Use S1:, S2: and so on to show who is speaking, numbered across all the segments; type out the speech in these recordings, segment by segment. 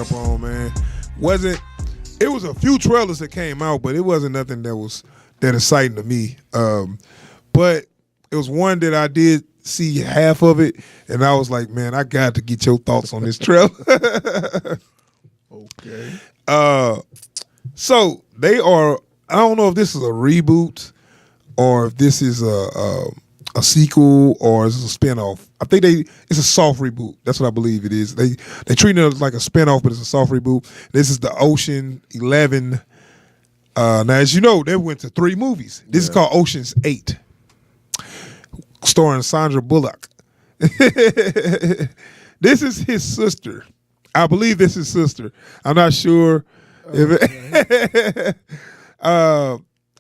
S1: jump on, man. It was a few trailers that came out, but it wasn't nothing that was that exciting to me. But it was one that I did see half of it, and I was like, man, I got to get your thoughts on this trailer.
S2: Okay.
S1: So they are. I don't know if this is a reboot or if this is a sequel or is a spinoff. I think it's a soft reboot. That's what I believe it is. They treat it like a spinoff, but it's a soft reboot. This is the Ocean 11. Now, as you know, they went to 3 movies. This is called Ocean's 8, starring Sandra Bullock. This is his sister. I believe this is his sister. I'm not sure if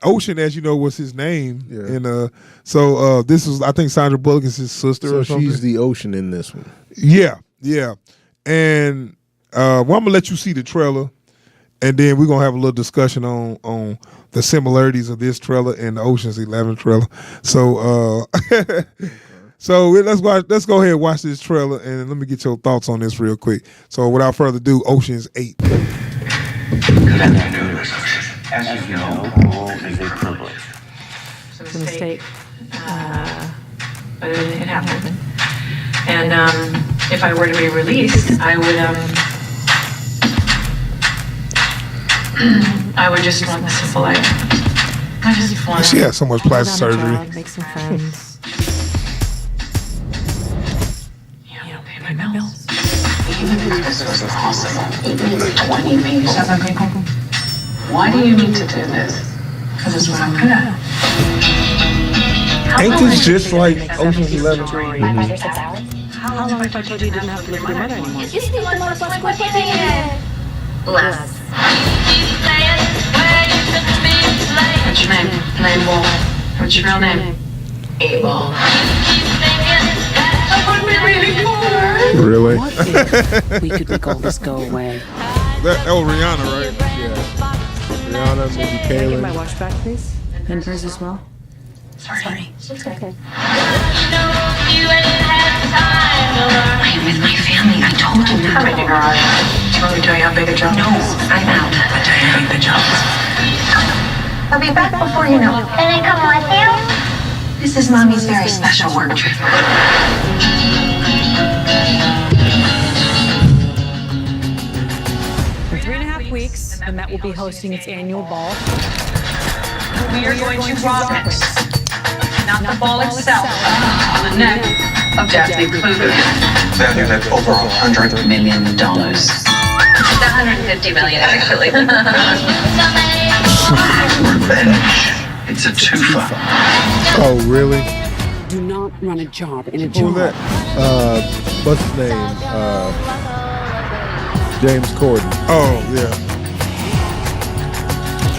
S1: Ocean, as you know, was his name. Yeah. And so this is, I think Sandra Bullock is his sister.
S2: So
S1: or something.
S2: she's the Ocean in this one.
S1: Yeah. And I'm gonna let you see the trailer, and then we're gonna have a little discussion on the similarities of this trailer and the Ocean's 11 trailer. So so let's go ahead and watch this trailer, and let me get your thoughts on this real quick. So without further ado, Ocean's 8.
S3: Good afternoon, Miss Ocean. As you know, parole is a privilege.
S4: It's a mistake. But it happened. And if I were to be released, I would just want the simple life. I just want.
S1: She had so much plastic surgery.
S5: Make some friends.
S4: You know, pay my bills.
S3: Even if this was possible, even if 20 people. Why do you need to do this?
S4: Because it's what I'm good at.
S1: Ain't this just like Ocean's 11?
S4: How long if I told you you didn't have to live with your mother anymore?
S6: Less.
S4: What's your name? Label. What's your real name?
S6: Able.
S2: Really?
S5: What if we could make all this go away?
S1: That Rihanna, right?
S2: Yeah. Rihanna, maybe
S5: Can I get my
S2: Kaylin.
S5: watch back, please? And hers as well?
S4: Sorry.
S5: It's okay.
S6: I am with my family. I told you
S4: I'm in
S6: no.
S4: your garage. Do you want me to tell you how big a job
S6: No,
S4: is?
S6: I'm out.
S4: I'll tell you how big the job is.
S6: I'll be back before you know it.
S7: Can I come with you?
S6: This is Mommy's very special work trip.
S5: In 3.5 weeks, the Met will be hosting its annual ball.
S4: We are going to rob it. Not the ball itself. On the neck of Daphne Kluger.
S3: Valued at over $100 million.
S6: It's 150 million, actually.
S3: Revenge. It's a twofer.
S2: Oh, really?
S5: Do not run a job in a
S2: Who's
S5: job.
S2: that? What's his name? James Corden.
S1: Oh, yeah.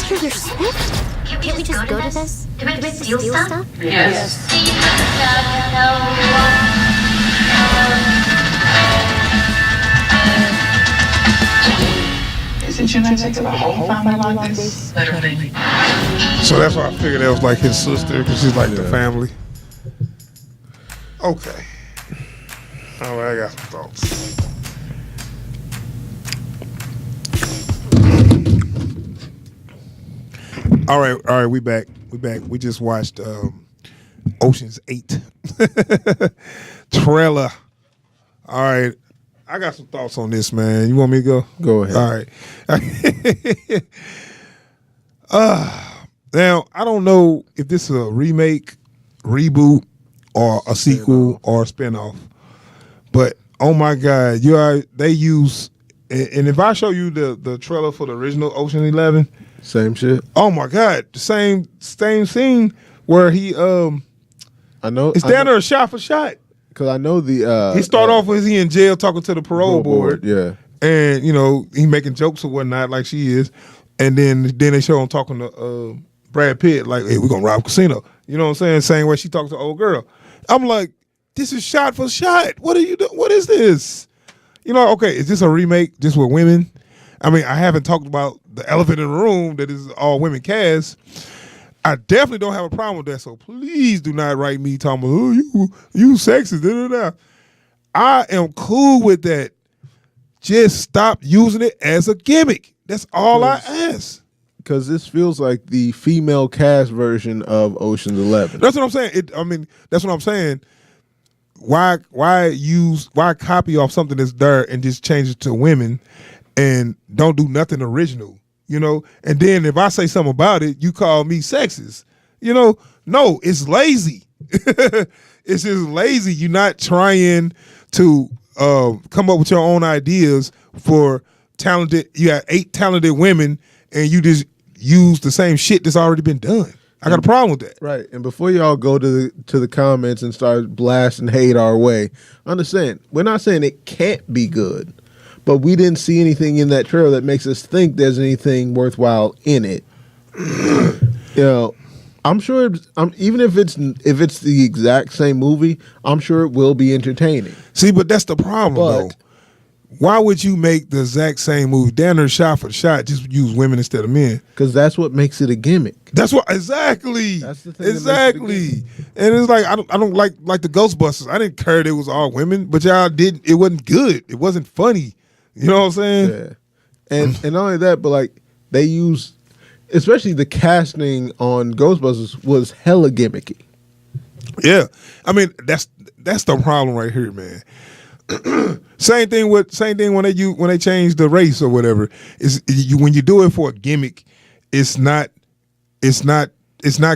S7: Taylor Swift? Can't we just go to this? Do we steal stuff?
S4: Yes.
S3: Is it genetic of a whole family like this?
S4: Literally.
S1: So that's why I figured that was like his sister, because she's like the family. Okay. All right, I got some thoughts. All right, we back. We just watched Ocean's 8 trailer. All right, I got some thoughts on this, man. You want me to go?
S2: Go ahead.
S1: All right. Now, I don't know if this is a remake, reboot, or a sequel or a spinoff, but oh my God, they use, and if I show you the trailer for the original Ocean 11,
S2: Same shit.
S1: oh my God, the same scene where he
S2: I know.
S1: it's down there shot for shot.
S2: Because I know the.
S1: He start off with he in jail talking to the parole board.
S2: Yeah.
S1: And, you know, he making jokes or whatnot like she is. And then they show him talking to Brad Pitt like, hey, we're going to rob a casino. You know what I'm saying? Same way she talks to old girl. I'm like, this is shot for shot. What are you doing? What is this? You know, okay, is this a remake just with women? I mean, I haven't talked about the elephant in the room that is all women cast. I definitely don't have a problem with that. So please do not write me talking about, oh, you sexist. Da, da, da. I am cool with that. just stop using it as a gimmick. That's all I ask.
S2: Because this feels like the female cast version of Ocean's 11.
S1: That's what I'm saying. That's what I'm saying. Why copy off something that's there and just change it to women and don't do nothing original, you know? And then if I say something about it, you call me sexist. You know, no, it's lazy. It's just lazy. You're not trying to come up with your own ideas for talented. You got 8 talented women, and you just use the same shit that's already been done. I got a problem with that.
S2: Right. And before y'all go to the comments and start blasting hate our way, understand, we're not saying it can't be good, but we didn't see anything in that trailer that makes us think there's anything worthwhile in it. You know, I'm sure even if it's the exact same movie, I'm sure it will be entertaining.
S1: See, but that's the problem, though. Why would you make the exact same movie? Down there, shot for shot, just use women instead of men.
S2: Because that's what makes it a gimmick.
S1: That's what exactly.
S2: That's the thing.
S1: Exactly. And it's like I don't like the Ghostbusters. I didn't care that it was all women, but y'all didn't. It wasn't good. It wasn't funny. You know what I'm saying?
S2: Yeah. And not only that, but like they use, especially the casting on Ghostbusters was hella gimmicky.
S1: Yeah. I mean that's the problem right here, man. Same thing when they change the race or whatever. When you do it for a gimmick, it's not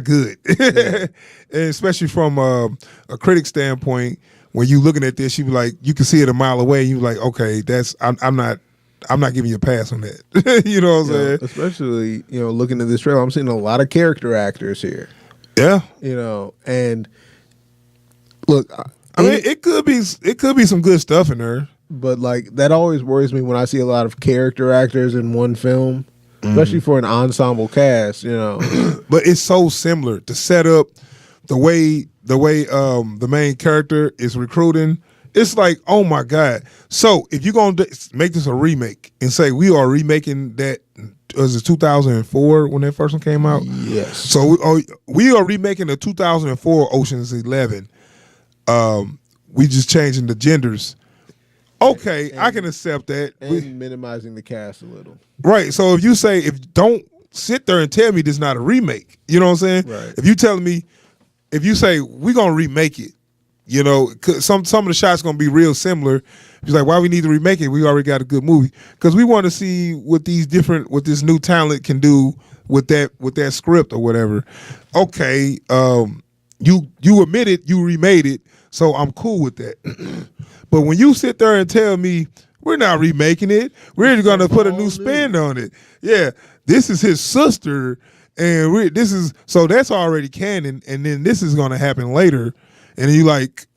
S1: good. Yeah. And especially from a critic standpoint, when you looking at this, you be like, you can see it a mile away. You like, okay, I'm not giving you a pass on that. You know what I'm saying?
S2: Especially looking at this trailer, I'm seeing a lot of character actors here.
S1: Yeah.
S2: And look.
S1: I mean, it could be some good stuff in there.
S2: But like that always worries me when I see a lot of character actors in one film, especially for an ensemble cast,
S1: But it's so similar. To set up the way the main character is recruiting, it's like, oh my God. So if you're gonna make this a remake and say we are remaking that, was it 2004 when that first one came out?
S2: Yes.
S1: So we are remaking the 2004 Ocean's 11. We just changing the genders. Okay, I can accept that.
S2: And minimizing the cast a little.
S1: Right. So if you say, don't sit there and tell me this is not a remake. You know what I'm saying?
S2: Right.
S1: If you say we're gonna remake it, some of the shots gonna be real similar. It's like, why we need to remake it? We already got a good movie because we want to see what this new talent can do with that script or whatever. Okay, you admitted you remade it, so I'm cool with that. But when you sit there and tell me we're not remaking it, we're going to put a new spin on it. Yeah, this is his sister, and so that's already canon, and then this is going to happen later, and you like,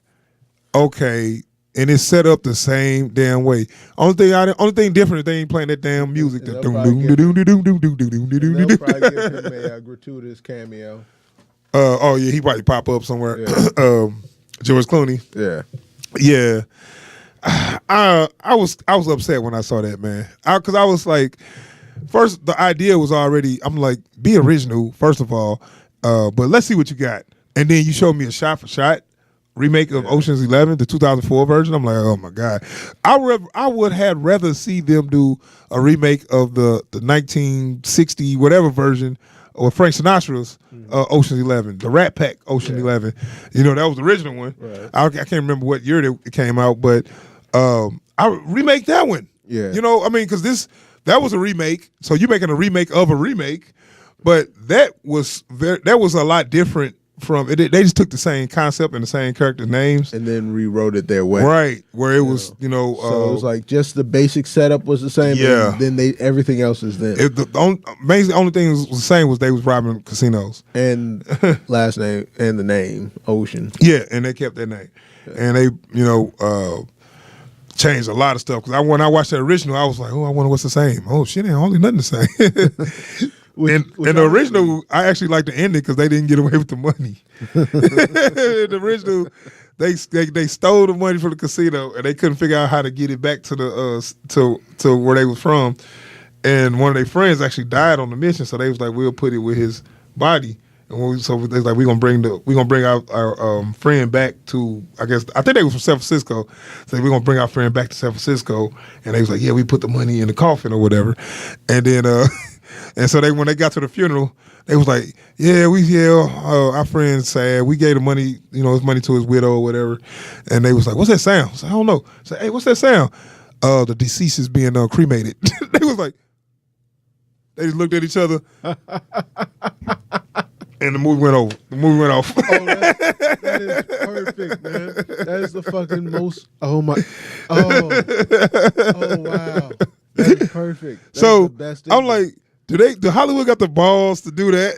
S1: okay, and it's set up the same damn way. Only thing different is they ain't playing that damn music.
S2: They'll probably give him a gratuitous cameo.
S1: Oh yeah, he probably pop up somewhere. Yeah. George Clooney.
S2: Yeah.
S1: I was upset when I saw that, man. Because I was like, first the idea was already. I'm like, be original first of all, but let's see what you got. And then you showed me a shot for shot remake of Ocean's 11, the 2004 version. I'm like, oh my God, I would have rather see them do a remake of the 1960 whatever version. Or Frank Sinatra's Ocean's 11, the Rat Pack Ocean's 11. That was the original one.
S2: Right.
S1: I can't remember what year it came out, but I remake that one.
S2: Yeah.
S1: Because that was a remake. So you're making a remake of a remake, but that was a lot different from it. They just took the same concept and the same characters' names
S2: and then rewrote it their way.
S1: Right, where it was,
S2: so it was like just the basic setup was the same.
S1: Yeah.
S2: And then everything else is them.
S1: The only thing was the same was they was robbing casinos
S2: and last name and the name Ocean.
S1: Yeah, and they kept that name, and they changed a lot of stuff. Because when I watched the original, I was like, oh, I wonder what's the same. Oh shit, ain't only nothing the same. And the original, I actually liked the ending because they didn't get away with the money. The original, they stole the money from the casino and they couldn't figure out how to get it back to the to where they was from. And one of their friends actually died on the mission, so they was like, we'll put it with his body. And so they're like, we're gonna bring our friend back to, I think they were from San Francisco. So we're gonna bring our friend back to San Francisco, and they was like, yeah, we put the money in the coffin or whatever. And then and so when they got to the funeral, they was like, our friend's sad. We gave the money, his money to his widow or whatever. And they was like, what's that sound? I said, I don't know. I said, hey, what's that sound? The deceased is being cremated. They was like, they just looked at each other. And the movie went over. The movie went off.
S2: That is perfect, man. That is the fucking most. Oh my. Oh wow. That is perfect. That
S1: so
S2: is the best
S1: I'm like, do Hollywood got the balls to do that?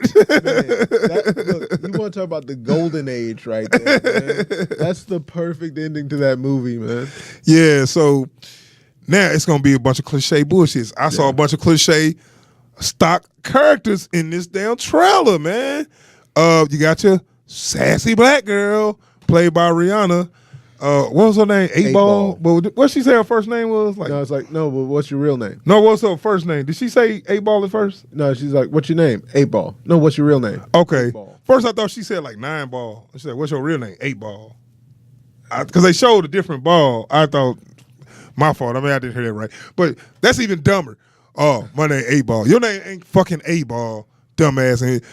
S2: Look, you want to talk about the golden age right there, man. That's the perfect ending to that movie, man.
S1: Yeah, so now it's going to be a bunch of cliche bullshits. I saw a bunch of cliche stock characters in this damn trailer, man. You got your sassy black girl, played by Rihanna. What was her name? 8Ball. But what she say her first name was? Like,
S2: no, it's like, no, but what's your real name?
S1: No, what's her first name? Did she say 8Ball at first?
S2: No, she's like, what's your name? 8Ball. No, what's your real name?
S1: Okay.
S2: 8Ball.
S1: First I thought she said like 9Ball. She said, what's your real name? 8Ball. Because they showed a different ball. I thought, my fault. I mean, I didn't hear that right. But that's even dumber. Oh, my name 8Ball. Your name ain't fucking 8Ball, dumbass. And,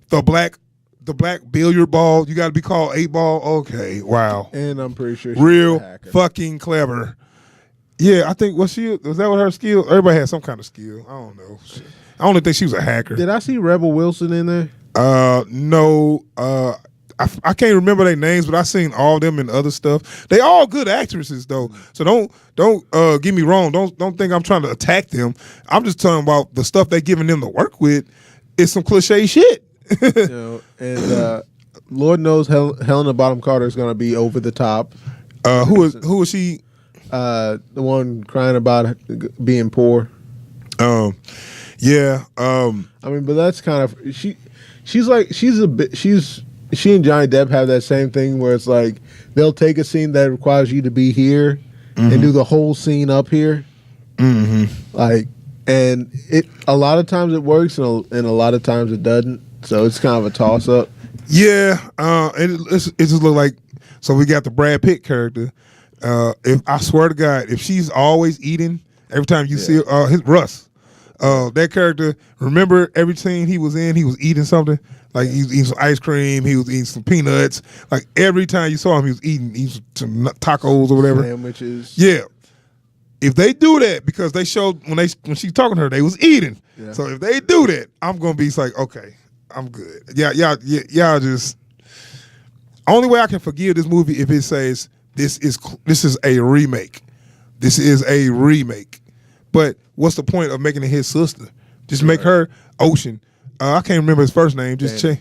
S1: the black billiard ball, you got to be called 8Ball? Okay, wow.
S2: And I'm pretty sure she's
S1: real
S2: a hacker.
S1: fucking clever. Yeah, I think, was that what her skill? Everybody had some kind of skill. I don't know. I only think she was a hacker.
S2: Did I see Rebel Wilson in there?
S1: No. I can't remember their names, but I seen all of them in other stuff. They all good actresses though. So don't get me wrong. Don't think I'm trying to attack them. I'm just talking about the stuff they giving them to work with is some cliche shit.
S2: And Lord knows Helena Bonham Carter is going to be over the top.
S1: Who is she?
S2: The one crying about being poor.
S1: Yeah.
S2: I mean, but that's kind of she and Johnny Depp have that same thing where it's like they'll take a scene that requires you to be here and do the whole scene up here. Mm-hmm. Like, and it a lot of times it works and a lot of times it doesn't. So it's kind of a toss up.
S1: Yeah, and it just look like, so we got the Brad Pitt character. If I swear to God, if she's always eating every time you see Russ, that character. Remember every scene he was in, he was eating something. Like he was eating some ice cream, he was eating some peanuts. Like every time you saw him, he was eating some tacos or whatever.
S2: Sandwiches.
S1: Yeah. If they do that, because they showed when she's talking to her, they was eating.
S2: Yeah.
S1: So if they do that, I'm gonna be like, okay, I'm good. Y'all just. Only way I can forgive this movie if it says this is a remake. This is a remake. But what's the point of making it his sister? Just make her Ocean. I can't remember his first name. Just Danny.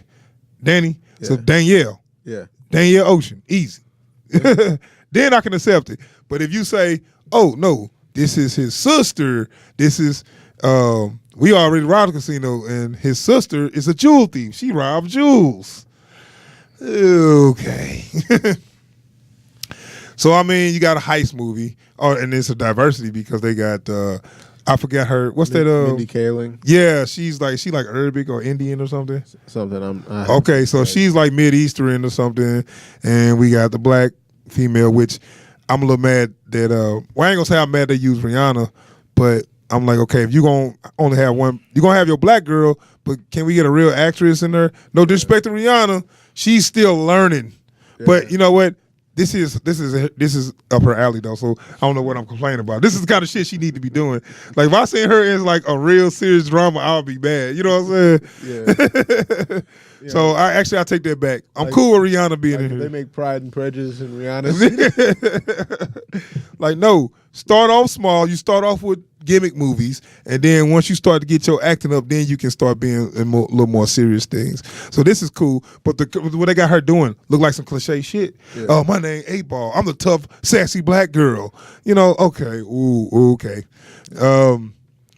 S1: Danny. Yeah. So Danielle. Yeah. Danielle Ocean. Easy. Then I can accept it. But if you say, oh no, this is his sister. This is we already robbed a casino, and his sister is a jewel thief. She robbed jewels. Okay. So I mean, you got a heist movie, and it's a diversity because they got I forgot her. What's that?
S2: Mindy Kaling.
S1: Yeah, she like Arabic or Indian or something.
S2: Something.
S1: Okay, so she's like Mid-Eastern or something, and we got the black female, which I'm a little mad that. Well, I ain't gonna say I'm mad they use Rihanna, but I'm like, okay, if you gonna only have one, you're gonna have your black girl, but can we get a real actress in there? No disrespect to Rihanna, she's still learning. Yeah. But you know what? This is up her alley though, so I don't know what I'm complaining about. This is the kind of shit she need to be doing. Like if I seen her in like a real serious drama, I'll be bad. You know what I'm saying? Yeah. So I take that back. I'm like, cool with Rihanna being in here.
S2: They make Pride and Prejudice and Rihanna.
S1: Like no, start off small. You start off with gimmick movies, and then once you start to get your acting up, then you can start being in a little more serious things. So this is cool, but what they got her doing look like some cliche shit. Yeah. Oh, my name 8Ball. I'm the tough, sassy black girl. You know, okay, okay.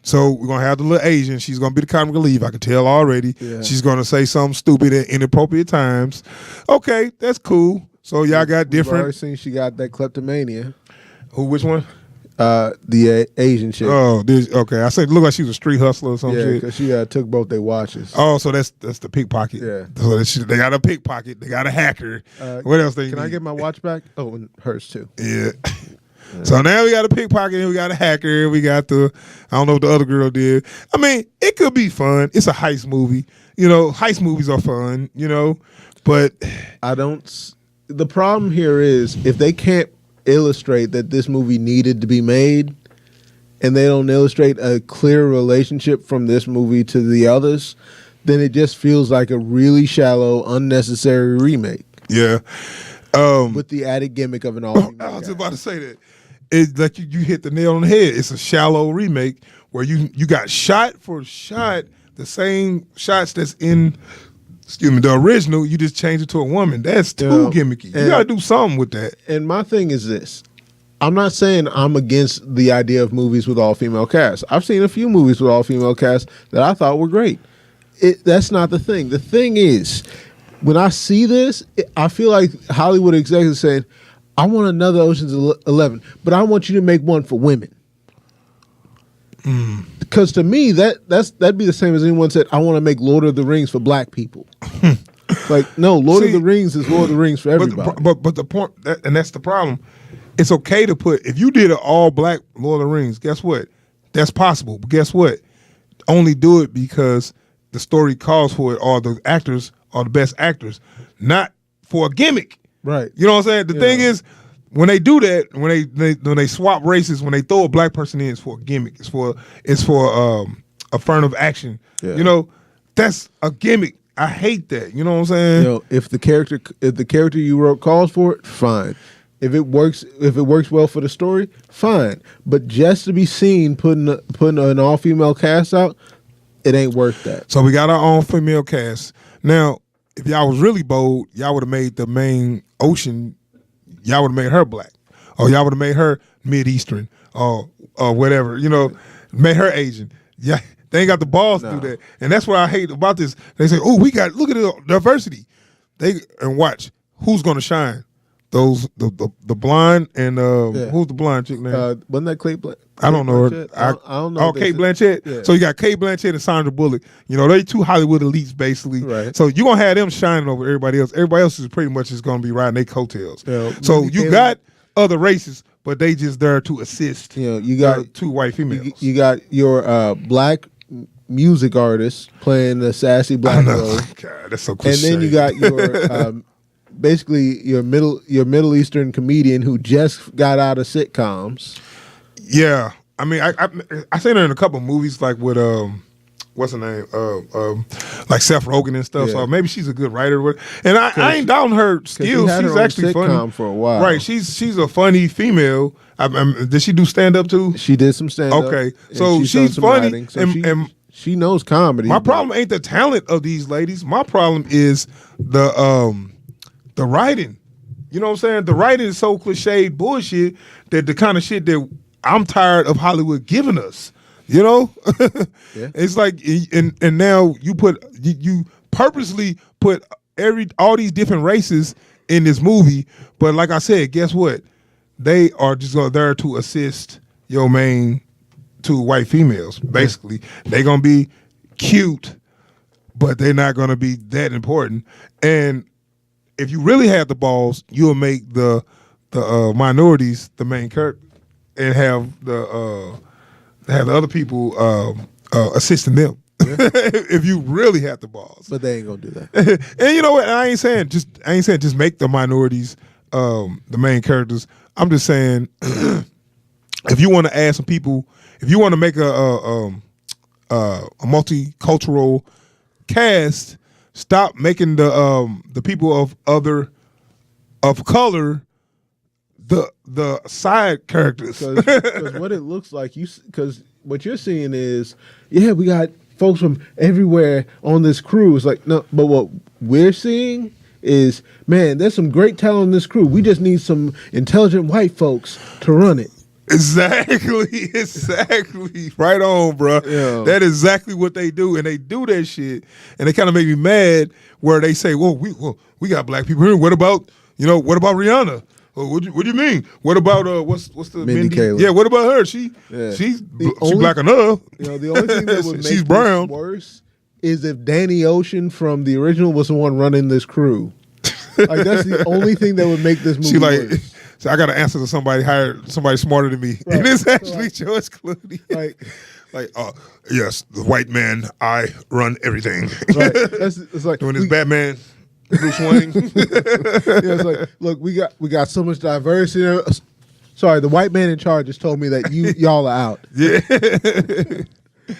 S1: So we're gonna have the little Asian. She's gonna be the comic relief. I can tell already. Yeah. She's gonna say something stupid at inappropriate times. Okay, that's cool. So y'all got different.
S2: I've already seen she got that kleptomania.
S1: Who? Which one?
S2: The Asian chick.
S1: Oh, okay. I said, look like she was a street hustler or some
S2: Yeah,
S1: shit.
S2: because she took both their watches.
S1: Oh, so that's the pickpocket.
S2: Yeah.
S1: So they got a pickpocket. They got a hacker. What else they
S2: Can
S1: need?
S2: I get my watch back? Oh, and hers too.
S1: Yeah. So now we got a pickpocket and we got a hacker and we got I don't know what the other girl did. I mean, it could be fun. It's a heist movie. Heist movies are fun, but
S2: the problem here is if they can't illustrate that this movie needed to be made and they don't illustrate a clear relationship from this movie to the others, then it just feels like a really shallow, unnecessary remake.
S1: Yeah.
S2: With the added gimmick of an all-female
S1: I was
S2: cast.
S1: just about to say that. It's like you hit the nail on the head. It's a shallow remake where you got shot for shot the same shots that's in the original. You just change it to a woman. That's too gimmicky. You got to do something with that.
S2: And my thing is this. I'm not saying I'm against the idea of movies with all-female casts. I've seen a few movies with all-female casts that I thought were great. That's not the thing. The thing is, when I see this, I feel like Hollywood executives saying, I want another Ocean's 11, but I want you to make one for women. Because to me, that'd be the same as anyone said, I want to make Lord of the Rings for black people. Like, no, Lord of the Rings is Lord of the Rings for everybody.
S1: But the point, and that's the problem, it's okay to put, if you did an all-black Lord of the Rings, guess what? That's possible. But guess what? Only do it because the story calls for it, or the actors are the best actors, not for a gimmick.
S2: Right.
S1: You know what I'm saying? The thing is, when they do that, when they swap races, when they throw a black person in, it's for a gimmick. It's for affirmative action. Yeah. That's a gimmick. I hate that. You know what I'm saying?
S2: If the character you wrote calls for it, fine. If it works well for the story, fine. But just to be seen putting an all-female cast out, it ain't worth that.
S1: So we got our own female cast. Now, if y'all was really bold, y'all would have made the main Ocean, y'all would have made her black. Or y'all would have made her Mid-Eastern or whatever, made her Asian. Yeah, they ain't got the balls to do that. And that's what I hate about this. They say, look at the diversity. And watch, who's going to shine? Those, the blonde and who's the blonde chick name?
S2: Wasn't that Cate Blanchett?
S1: I don't know her.
S2: I don't know.
S1: Oh, Cate Blanchett. Yeah. So you got Cate Blanchett and Sandra Bullock. They two Hollywood elites basically.
S2: Right.
S1: So you're gonna have them shining over everybody else. Everybody else is pretty much just gonna be riding their coattails. So you got other races, but they just there to assist.
S2: You got
S1: two white females.
S2: You got your black music artist playing the sassy black role.
S1: God, that's so cliche.
S2: And then you got your basically your Middle Eastern comedian who just got out of sitcoms.
S1: Yeah, I mean, I seen her in a couple of movies, like with what's her name, like Seth Rogen and stuff. So maybe she's a good writer. And I ain't doubting her skills. She's actually funny
S2: for a while.
S1: Right? She's a funny female. Did she do stand up too?
S2: She did some stand up.
S1: Okay, so she's funny
S2: writing, so and she knows comedy.
S1: My problem ain't the talent of these ladies. My problem is the writing. You know what I'm saying? The writing is so cliched bullshit that the kind of shit that I'm tired of Hollywood giving us. It's like, and now you purposely put all these different races in this movie, but like I said, guess what? They are just there to assist your main two white females. Basically, they're gonna be cute, but they're not gonna be that important. And if you really had the balls, you'll make the minorities the main character and have the other people assisting them. Yeah. If you really have the balls.
S2: But they ain't gonna do that.
S1: And you know what? I ain't saying just make the minorities the main characters. I'm just saying if you want to add some people, if you want to make a multicultural cast, stop making the people of color the side characters.
S2: Because what it looks like, because what you're seeing is, we got folks from everywhere on this crew. It's like, no, but what we're seeing is, man, there's some great talent in this crew. We just need some intelligent white folks to run it.
S1: Exactly. Right on, bro.
S2: Yeah.
S1: That's exactly what they do, and they do that shit, and they kind of make me mad. Where they say, "Well, we got black people here. What about Rihanna? Oh, what do you mean? What about what's the
S2: Mindy Kaling.
S1: Yeah, what about her? She's black enough.
S2: You know, the only thing that would make
S1: she's
S2: this
S1: brown.
S2: worse is if Danny Ocean from the original was the one running this crew. Like that's the only thing that would make this movie
S1: She like,
S2: worse.
S1: so I got to answer to somebody hired somebody smarter than me,
S2: Right.
S1: and it's actually
S2: Right.
S1: George Clooney.
S2: Like,
S1: Yes, the white man, I run everything.
S2: right? It's like
S1: Doing his Batman, Bruce Wayne.
S2: Yeah, it's like, look, we got so much diversity. Sorry, the white man in charge just told me that y'all are out.
S1: Yeah.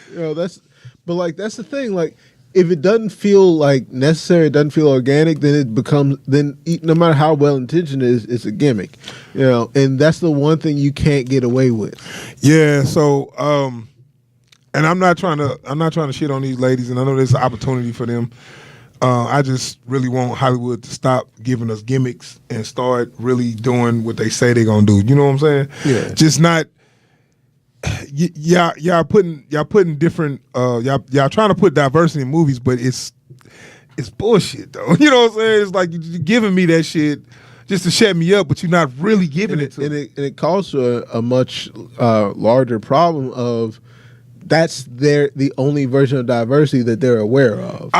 S2: You know, that's the thing. Like, if it doesn't feel like necessary, it doesn't feel organic, then it becomes no matter how well intentioned it is, it's a gimmick. You know, and that's the one thing you can't get away with.
S1: Yeah. So, and I'm not trying to shit on these ladies, and I know there's an opportunity for them. I just really want Hollywood to stop giving us gimmicks and start really doing what they say they're gonna do. You know what I'm saying?
S2: Yeah.
S1: Just not. Y'all putting different. Y'all trying to put diversity in movies, but it's bullshit though. You know what I'm saying? It's like you're giving me that shit just to shut me up, but you're not really giving it to me.
S2: And it calls to a much larger problem of that's the only version of diversity that they're aware of.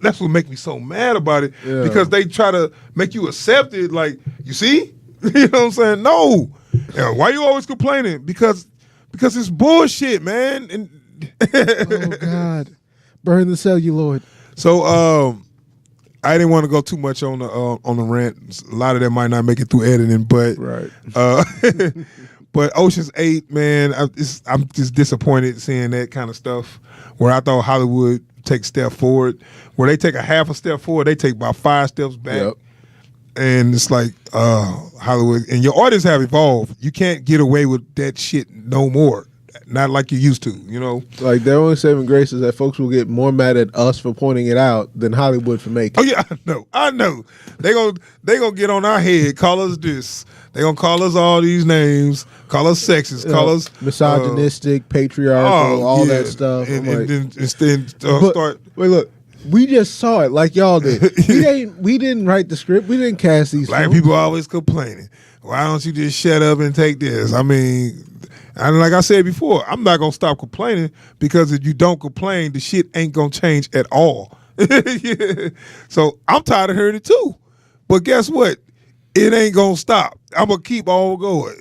S1: That's what makes me so mad about it,
S2: Yeah.
S1: because they try to make you accept it. Like, you see, you know what I'm saying? No, yeah, why you always complaining? Because it's bullshit, man. And
S2: Oh God, burn the celluloid.
S1: so I didn't want to go too much on the rant. A lot of that might not make it through editing, but
S2: Right.
S1: But Ocean's 8, man, I'm just disappointed seeing that kind of stuff. Where I thought Hollywood take a step forward, where they take a half a step forward, they take about 5 steps back.
S2: Yep.
S1: And it's like Hollywood and your audience have evolved. You can't get away with that shit no more. Not like you used to, you know.
S2: Like their only saving grace is that folks will get more mad at us for pointing it out than Hollywood for making.
S1: Oh yeah, I know. They gonna get on our head, call us this. They gonna call us all these names, call us sexist, call us
S2: misogynistic, patriarchal, all that stuff.
S1: and
S2: I'm like,
S1: then instead
S2: but,
S1: start.
S2: Wait, look, we just saw it like y'all did. We didn't write the script. We didn't cast these.
S1: Black
S2: films.
S1: people always complaining. Why don't you just shut up and take this? I mean, and like I said before, I'm not gonna stop complaining, because if you don't complain, the shit ain't gonna change at all. Yeah. So I'm tired of hearing it too. But guess what? It ain't gonna stop. I'm gonna keep on going.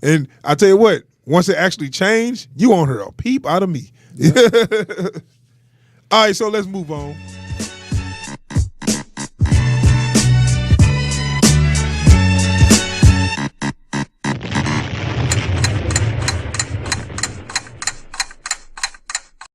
S1: And I tell you what, once it actually changed, you won't hear a peep out of me. All right, so let's move on.